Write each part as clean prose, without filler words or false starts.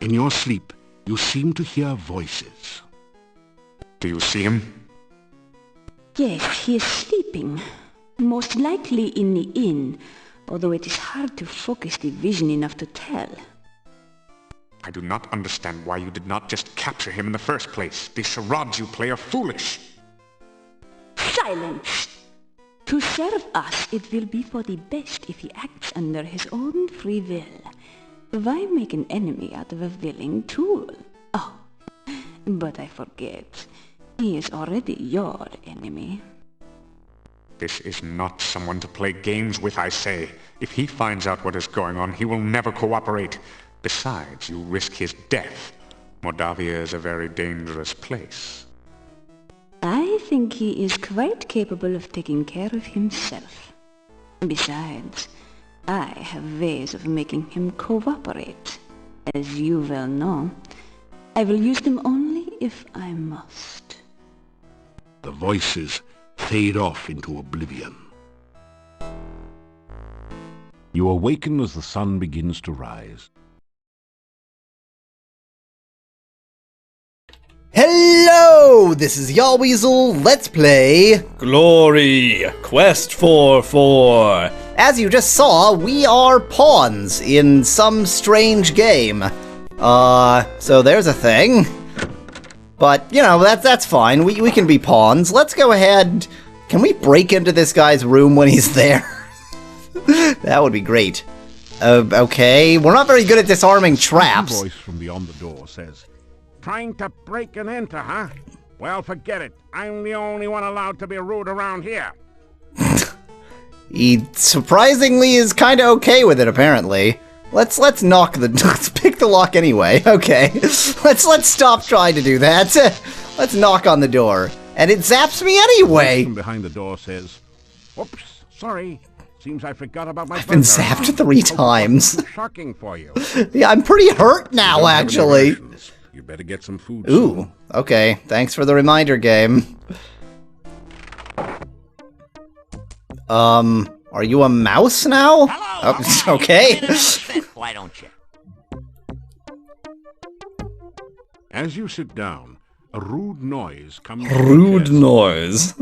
In your sleep, you seem to hear voices. Do you see him? Yes, he is sleeping. Most likely in the inn, although it is hard to focus the vision enough to tell. I do not understand why you did not just capture him in the first place. These charades you play are foolish. Silence! To serve us, it will be for the best if he acts under his own free will. Why make an enemy out of a willing tool? Oh, but I forget. He is already your enemy. This is not someone to play games with, I say. If he finds out what is going on, he will never cooperate. Besides, you risk his death. Moldavia is a very dangerous place. I think he is quite capable of taking care of himself. Besides, I have ways of making him cooperate. As you well know, I will use them only if I must. The voices fade off into oblivion. You awaken as the sun begins to rise. Hello! This is Yahweasel. Let's play Glory! Quest 4. As you just saw, we are pawns in some strange game. So there's a thing. But, you know, that's fine. We can be pawns. Let's go ahead. Can we break into this guy's room when he's there? That would be great. Okay. We're not very good at disarming traps. A voice from beyond the door says, "Trying to break and enter, huh? Well, forget it. I'm the only one allowed to be rude around here." He surprisingly is kind of okay with it, apparently. Let's knock the... Let's pick the lock anyway. Okay. Let's stop trying to do that. Let's knock on the door. And it zaps me anyway! From behind the door says, "Oops, sorry. Seems I forgot about my I've been zapped 3 times. Shocking for you. Yeah, I'm pretty hurt now, actually. You better get some food Ooh, soon. okay. Thanks for the reminder, game. Are you a mouse now? Hello, Oh, okay. Why don't you? As you sit down, a rude noise comes. Rude noise.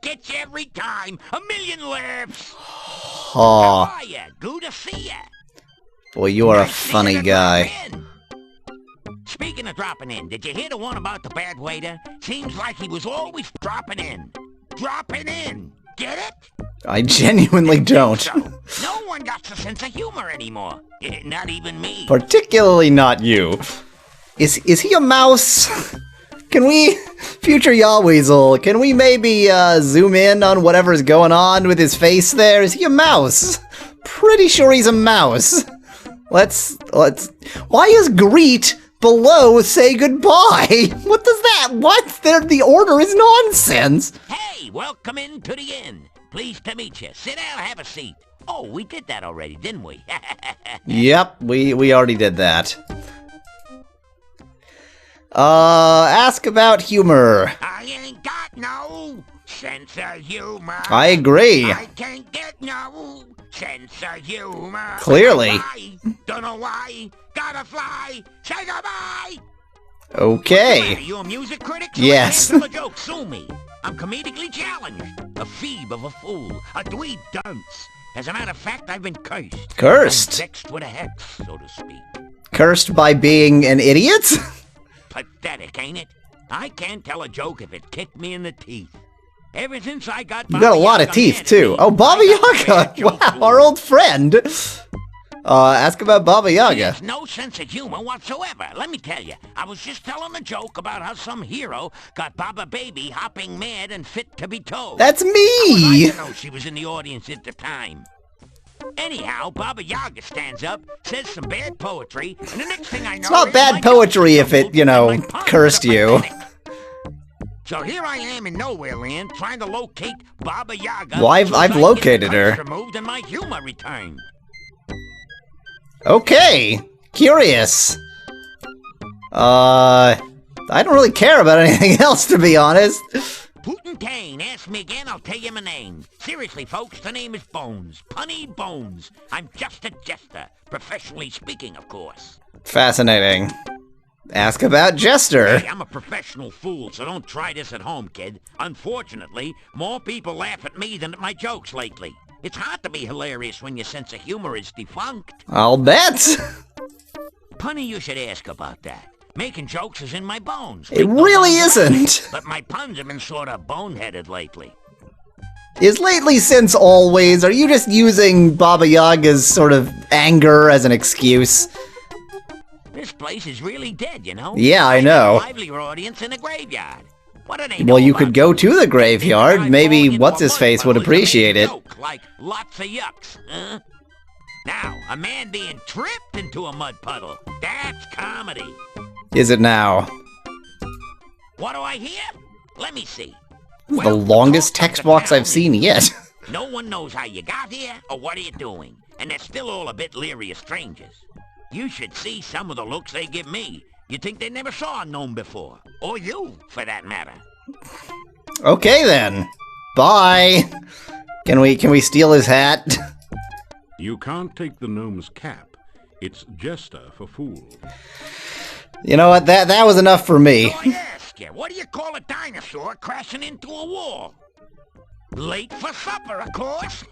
Gets you every time. A million laughs. Aw, How are ya? Good to see ya. boy, you are a Nice seeing funny you guy. drop in. Speaking of dropping in, did you hear the one about the bad waiter? Seems like he was always dropping in. Dropping in. Get it? I genuinely don't. So, no one got a sense of humor anymore. Not even me. Particularly not you. Is he a mouse? Can we, future Yahweasel, can we maybe zoom in on whatever's going on with his face there? Is he a mouse? Pretty sure he's a mouse. Let's, why is greet below say goodbye? What does that, what? The order is nonsense. Hey, welcome into the inn. Pleased to meet you. Sit down, have a seat. Oh, we did that already, didn't we? Yep, we already did that. Ask about humor. I ain't got no sense of humor. I agree. I can't get no sense of humor. Clearly. Don't know why. Gotta fly. Say goodbye. Okay. Are you a music critic? Yes. Tell a joke, sue me. I'm comedically challenged. A phoebe of a fool. A dweeb dunce. As a matter of fact, I've been cursed. Cursed? I'm vexed with a hex, so to speak. Cursed by being an idiot? Pathetic, ain't it? I can't tell a joke if it kicked me in the teeth. Ever since I got You got a lot of teeth, too. Oh, Baba Yaga! Wow, our old friend! Ask about Baba He Yaga. has no sense of humor whatsoever. Let me tell you, I was just telling a joke about how some hero got Baba Baby hopping mad and fit to be told. That's How was me! I to know she was in the audience at the time? Anyhow, Baba Yaga stands up, says some bad poetry, and the next thing I know... It's not my bad joke poetry is if it, tumbled you know, and my puns cursed are you. pathetic. So here I am in Nowhere Land trying to locate Baba Yaga. Well, I've so I can get located the her. curse removed and my humor returned. Okay, curious. I don't really care about anything else, to be honest. Putin Kane asked me again, I'll tell you my name. Seriously, folks, the name is Bones. Punny Bones. I'm just a jester. Professionally speaking, of course. Fascinating. Ask about Jester. Hey, I'm a professional fool, so don't try this at home, kid. Unfortunately, more people laugh at me than at my jokes lately. It's hard to be hilarious when your sense of humor is defunct. I'll bet. Punny, you should ask about that. Making jokes is in my bones. It really isn't. But my puns have been sort of boneheaded lately. Is lately since always? Are you just using Baba Yaga's sort of anger as an excuse? This place is really dead, you know? Yeah, I know. A livelier audience in a graveyard. What do they know Well, you about could go to the graveyard. Maybe What's-His-Face would appreciate it. Like lots of yucks, huh? Now, a man being tripped into a mud puddle. That's comedy. Is it now? What do I hear? Let me see. The longest text box I've seen yet. No one knows how you got here or what are you doing, and they're still all a bit leery of strangers. You should see some of the looks they give me. You'd think they never saw a gnome before. Or you, for that matter. Okay then. Bye. Can we steal his hat? You can't take the gnome's cap. It's Jester for fools. You know what? That was enough for me. So I ask you, what do you call a dinosaur crashing into a wall? Late for supper, of course.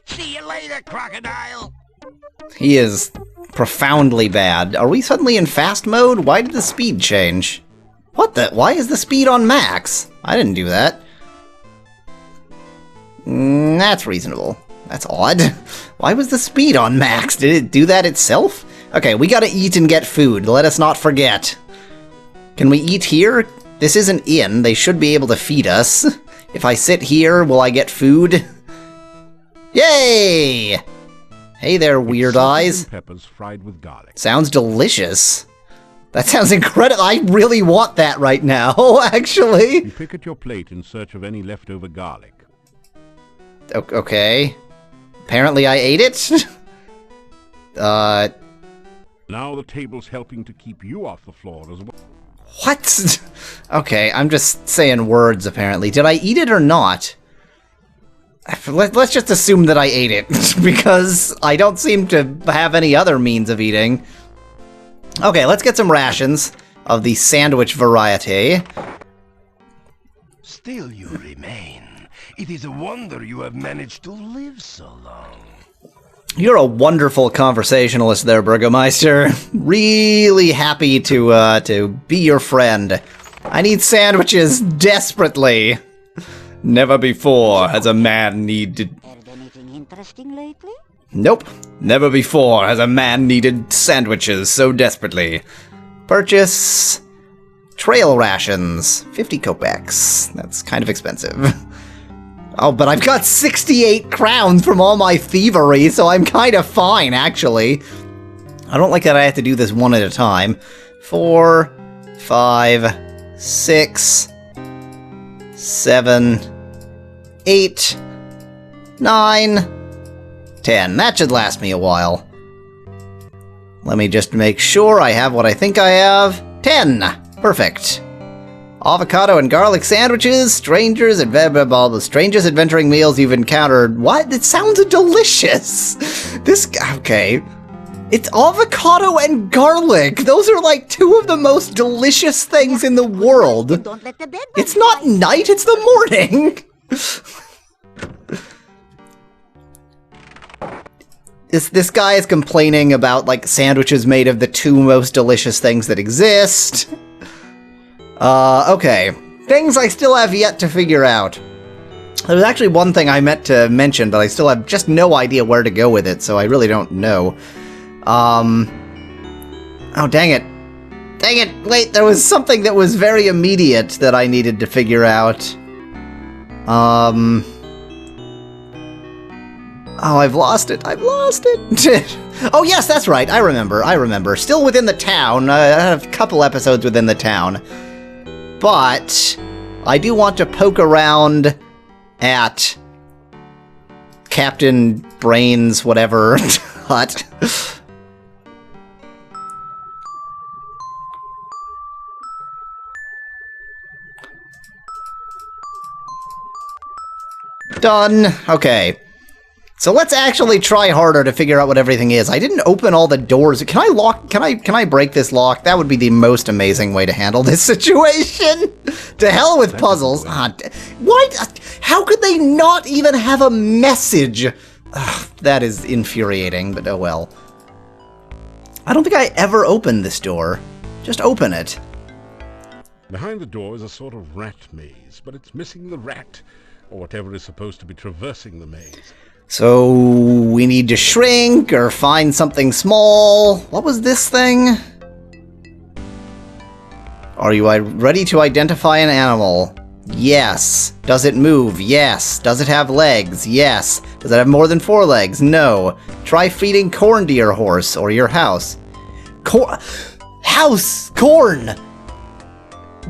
See you later, crocodile. He is profoundly bad. Are we suddenly in fast mode? Why did the speed change? What the? Why is the speed on max? I didn't do that. That's reasonable. That's odd. Why was the speed on max? Did it do that itself? Okay, we gotta eat and get food. Let us not forget. Can we eat here? This is an inn. They should be able to feed us. If I sit here, will I get food? Yay! Hey there, weird eyes. Peppers fried with garlic. Sounds delicious. That sounds incredible. I really want that right now, actually. You pick at your plate in search of any leftover garlic. Okay. Apparently I ate it? Now the table's helping to keep you off the floor as well. What? Okay, I'm just saying words, apparently. Did I eat it or not? Let's just assume that I ate it, because I don't seem to have any other means of eating. Okay, let's get some rations of the sandwich variety. Still you remain. It is a wonder you have managed to live so long. You're a wonderful conversationalist there, Burgomeister. Really happy to be your friend. I need sandwiches desperately. Never before has a man needed... Heard anything interesting lately? Nope. Never before has a man needed sandwiches so desperately. Purchase... trail rations. 50 kopecks. That's kind of expensive. Oh, but I've got 68 crowns from all my thievery, so I'm kind of fine, actually. I don't like that I have to do this one at a time. 4, 5, 6, 7, 8, 9, 10. That should last me a while. Let me just make sure I have what I think I have. 10! Perfect. Avocado and garlic sandwiches, the strangest adventuring meals you've encountered. What? It sounds delicious! Okay. It's avocado and garlic! Those are like two of the most delicious things in the world! Don't let the bed It's not night, it's the morning! This guy is complaining about, like, sandwiches made of the two most delicious things that exist. Okay. Things I still have yet to figure out. There's actually one thing I meant to mention, but I still have just no idea where to go with it, so I really don't know. Oh, dang it. Dang it! Wait, there was something that was very immediate that I needed to figure out. Oh, I've lost it. I've lost it. Oh, yes, that's right. I remember. Still within the town. I have a couple episodes within the town. But I do want to poke around at Captain Brain's whatever hut. Done. Okay. So let's actually try harder to figure out what everything is. I didn't open all the doors. Can I lock? Can I break this lock? That would be the most amazing way to handle this situation. To hell with puzzles. What? How could they not even have a message? Ugh, that is infuriating, but oh well. I don't think I ever opened this door. Just open it. Behind the door is a sort of rat maze, but it's missing the rat, or whatever is supposed to be traversing the maze. So we need to shrink or find something small. What was this thing? Are you ready to identify an animal? Yes. Does it move? Yes. Does it have legs? Yes. Does it have more than 4 legs? No. Try feeding corn to your horse or your house. Corn!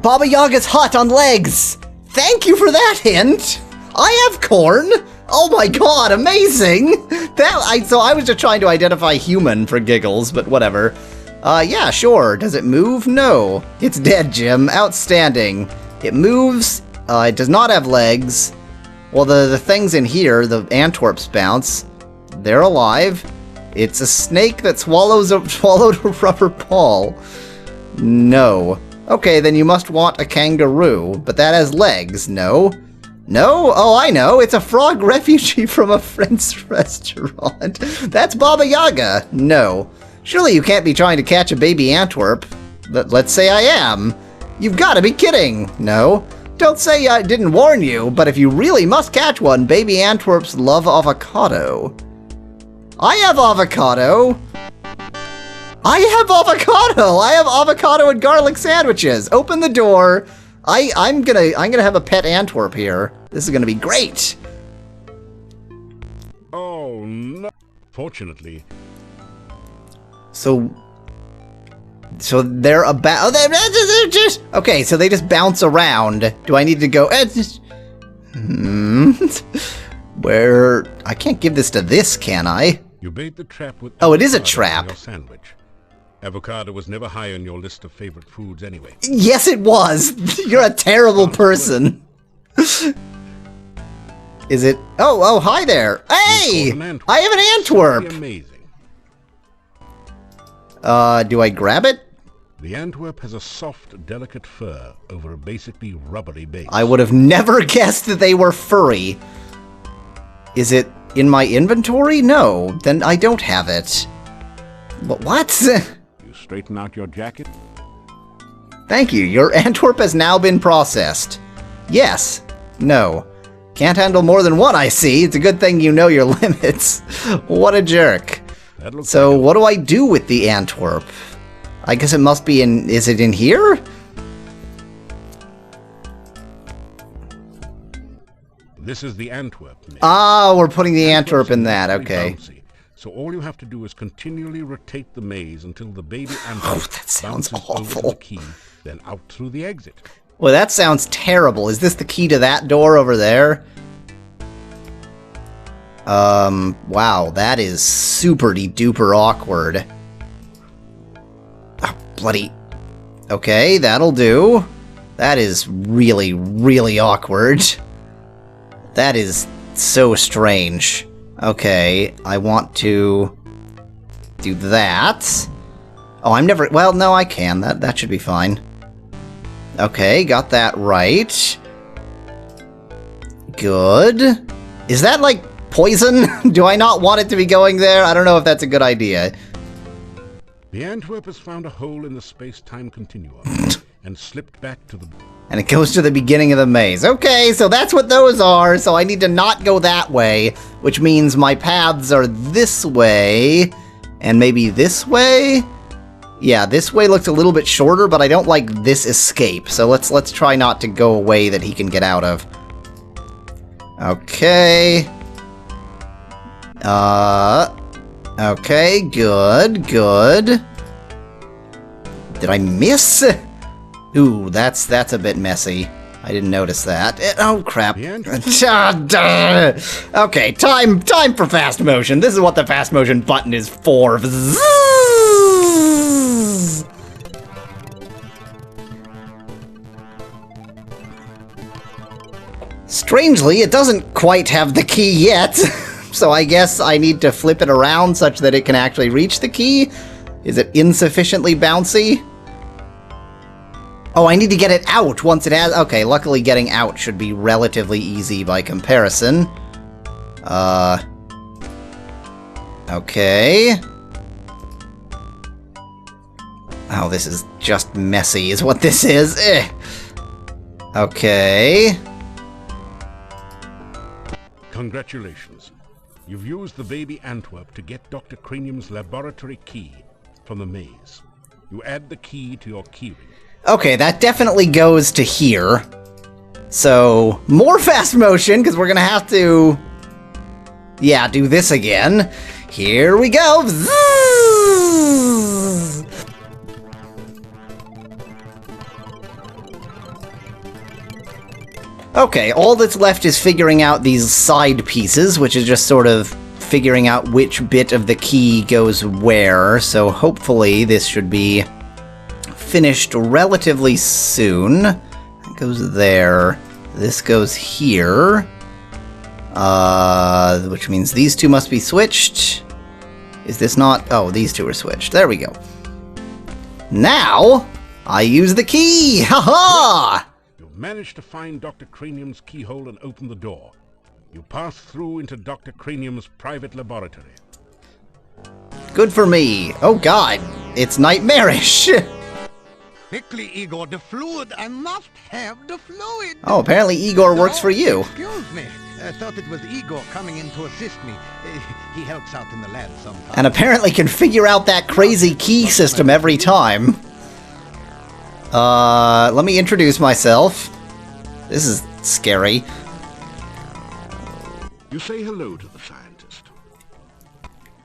Baba Yaga's hut on legs! Thank you for that hint! I have corn! Oh my god, amazing! So I was just trying to identify human for giggles, but whatever. Yeah, sure. Does it move? No. It's dead, Jim. Outstanding. It moves. It does not have legs. Well, the things in here, the Antwerp's bounce, they're alive. It's a snake that swallowed a rubber ball. No. Okay, then you must want a kangaroo, but that has legs. No. No? Oh, I know. It's a frog refugee from a French restaurant. That's Baba Yaga. No. Surely you can't be trying to catch a baby Antwerp. Let's say I am. You've got to be kidding. No. Don't say I didn't warn you, but if you really must catch one, baby Antwerps love avocado. I have avocado. I have avocado. I have avocado and garlic sandwiches. Open the door. I'm gonna have a pet Antwerp here. This is gonna be great. Oh no! Fortunately. So they're about. Oh, they're just okay. So they just bounce around. Do I need to go? Where? I can't give this to this, can I? You bait the trap with. Oh, it is a trap. Your sandwich. Avocado was never high on your list of favorite foods anyway. Yes, it was. You're a terrible person. Is it? Oh, hi there. Hey! I have an Antwerp. Amazing. Do I grab it? The Antwerp has a soft, delicate fur over a basically rubbery base. I would have never guessed that they were furry. Is it in my inventory? No. Then I don't have it. But what? You straighten out your jacket? Thank you. Your Antwerp has now been processed. Yes. No. Can't handle more than one, I see. It's a good thing you know your limits. What a jerk. So what do I do with the Antwerp? I guess it must be in... Is it in here? This is the Antwerp. Ah, we're putting the Antwerp in that. Okay. So all you have to do is continually rotate the maze until the baby Antwerp that sounds bounces awful. over the key, then out through the exit. Well, that sounds terrible. Is this the key to that door over there? Wow, that is super-duper awkward. Oh, bloody... Okay, that'll do. That is really, really awkward. That is so strange. Okay, I want to do that. Oh, I'm never... Well, no, I can. That should be fine. Okay, got that right. Good. Is that, like, poison? Do I not want it to be going there? I don't know if that's a good idea. The Antwerp has found a hole in the space-time continuum and slipped back to the... And it goes to the beginning of the maze. Okay, so that's what those are, so I need to not go that way, which means my paths are this way, and maybe this way? Yeah, this way looks a little bit shorter, but I don't like this escape, so let's try not to go a way that he can get out of. Okay. Okay, good. Did I miss? Ooh, that's a bit messy. I didn't notice that. Oh, crap. Okay, time for fast motion. This is what the fast motion button is for. Strangely, it doesn't quite have the key yet, so I guess I need to flip it around such that it can actually reach the key. Is it insufficiently bouncy? Oh, I need to get it out once it has... Okay, luckily getting out should be relatively easy by comparison. Okay. Oh, this is just messy, is what this is. Okay. Congratulations. You've used the baby Antwerp to get Dr. Cranium's laboratory key from the maze. You add the key to your keyring. Okay, that definitely goes to here. So, more fast motion, because we're gonna have to... Yeah, do this again. Here we go! Zzz! Okay, all that's left is figuring out these side pieces, which is just sort of figuring out which bit of the key goes where, so hopefully this should be finished relatively soon. It goes there. This goes here. Which means these two must be switched. Is this not? Oh, these two are switched. There we go. Now, I use the key! Ha-ha! You've managed to find Dr. Cranium's keyhole and open the door. You pass through into Dr. Cranium's private laboratory. Good for me. Oh god, it's nightmarish! Quickly, Igor, the fluid. I must have the fluid. Oh, apparently Igor works for you. Excuse me. I thought it was Igor coming in to assist me. He helps out in the lab sometimes. And apparently can figure out that crazy key system every time. Let me introduce myself. This is scary. You say hello to the scientist.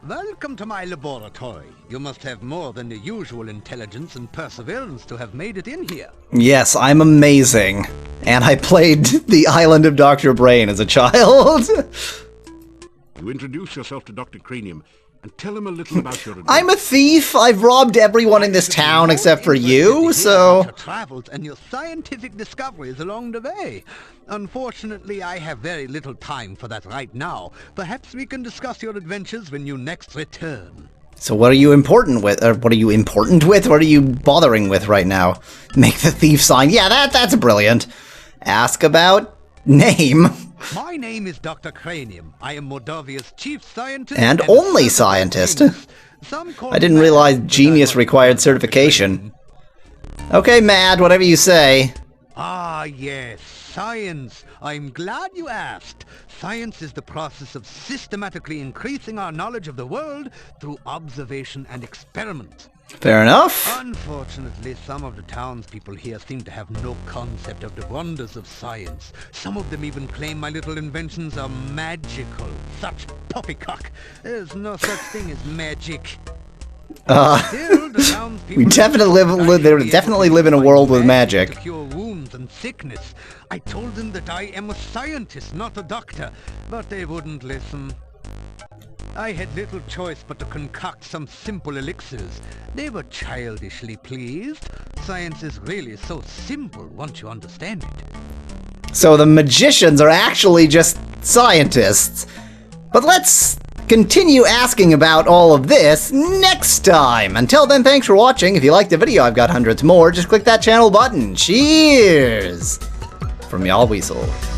Welcome to my laboratory. You must have more than the usual intelligence and perseverance to have made it in here. Yes, I'm amazing. And I played the Island of Dr. Brain as a child. You introduce yourself to Dr. Cranium and tell him a little about your adventure. I'm a thief. I've robbed everyone in this town except for you, so... Your travels and your scientific discoveries along the way. Unfortunately, I have very little time for that right now. Perhaps we can discuss your adventures when you next return. So what are you important with? Or what are you important with? What are you bothering with right now? Make the thief sign. Yeah, that's brilliant. Ask about name. My name is Dr. Cranium. I am Moldavia's chief scientist and only scientist. I didn't realize genius required certification. Okay, Mad, whatever you say. Ah, yes, science. I'm glad you asked. Science is the process of systematically increasing our knowledge of the world through observation and experiment. Fair enough. Unfortunately, some of the townspeople here seem to have no concept of the wonders of science. Some of them even claim my little inventions are magical. Such poppycock. There's no such thing as magic. Still, the townspeople we definitely live in a world with magic. To cure wounds and sickness. I told them that I am a scientist, not a doctor, but they wouldn't listen. I had little choice but to concoct some simple elixirs. They were childishly pleased. Science is really so simple once you understand it. So the magicians are actually just scientists. But let's continue asking about all of this next time. Until then, thanks for watching. If you liked the video, I've got hundreds more. Just click that channel button. Cheers! From Yahweasel.